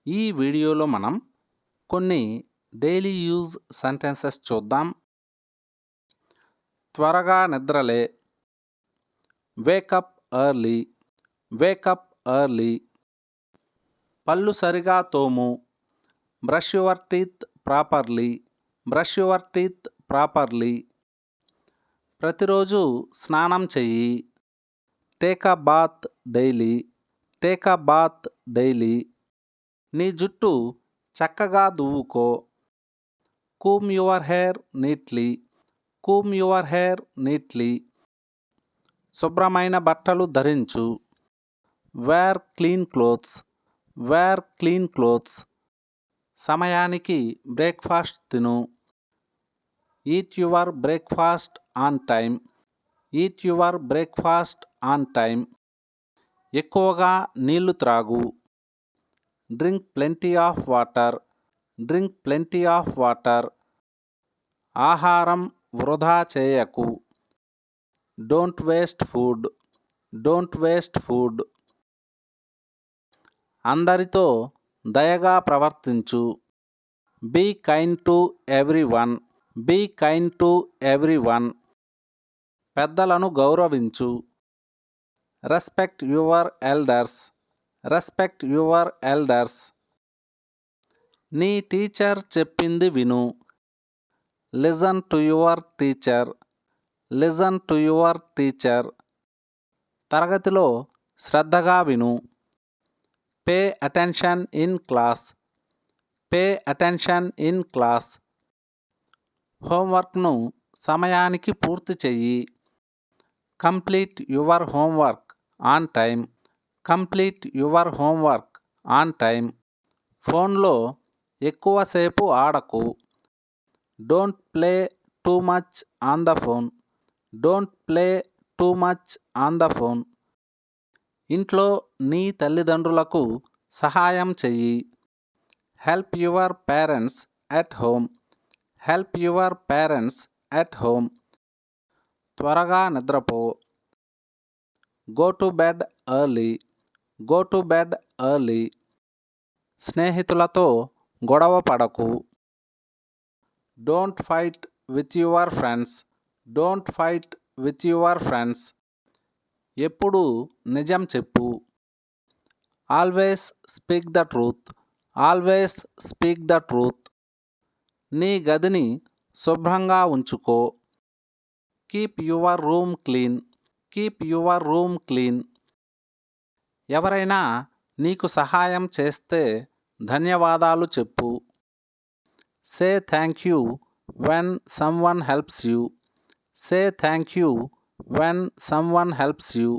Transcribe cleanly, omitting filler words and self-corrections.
ఈ వీడియోలో మనం కొన్ని డైలీ యూజ్ సెంటెన్సెస్ చూద్దాం. త్వరగా నిద్రలే, వేకప్ ఎర్లీ, వేకప్ ఎర్లీ. పళ్ళు సరిగా తోము, brush your teeth properly, brush your teeth properly. ప్రతిరోజు స్నానం చెయ్యి, take a bath daily, take a bath daily. నీ జుట్టు చక్కగా దువ్వుకో, comb your hair neatly, comb your hair neatly. శుభ్రమైన బట్టలు ధరించు, wear clean clothes, wear clean clothes. సమయానికి బ్రేక్ఫాస్ట్ తిను, eat your breakfast on time, eat your breakfast on time. ఎక్కువగా నీళ్లు త్రాగు, drink plenty of water, drink plenty of water. ఆహారం వృధా చేయకు, don't waste food, don't waste food. అందరితో దయగా ప్రవర్తించు, be kind to everyone, be kind to everyone. పెద్దలను గౌరవించు, respect your elders, respect your elders. నీ టీచర్ చెప్పింది విను, listen to your teacher, listen to your teacher. తరగతిలో శ్రద్ధగా విను, pay attention in class, pay attention in class. హోంవర్క్ను సమయానికి పూర్తి చెయ్యి, complete your homework on time, complete your homework on time. ఫోన్లో ఎక్కువసేపు ఆడకు, don't play too much on the phone, don't play too much on the phone. ఇంట్లో నీ తల్లిదండ్రులకు సహాయం చెయ్యి, help your parents at home, help your parents at home. త్వరగా నిద్రపో, go to bed early, go to bed early. స్నేహితులతో గొడవ పడకు, don't fight with your friends, don't fight with your friends. ఎప్పుడు నిజం చెప్పు, always speak the truth, always speak the truth. నీ గదిని శుభ్రంగా ఉంచుకో, keep your room clean, keep your room clean. ఎవరైనా నీకు సహాయం చేస్తే ధన్యవాదాలు చెప్పు, say thank you when someone helps you, say thank you when someone helps you.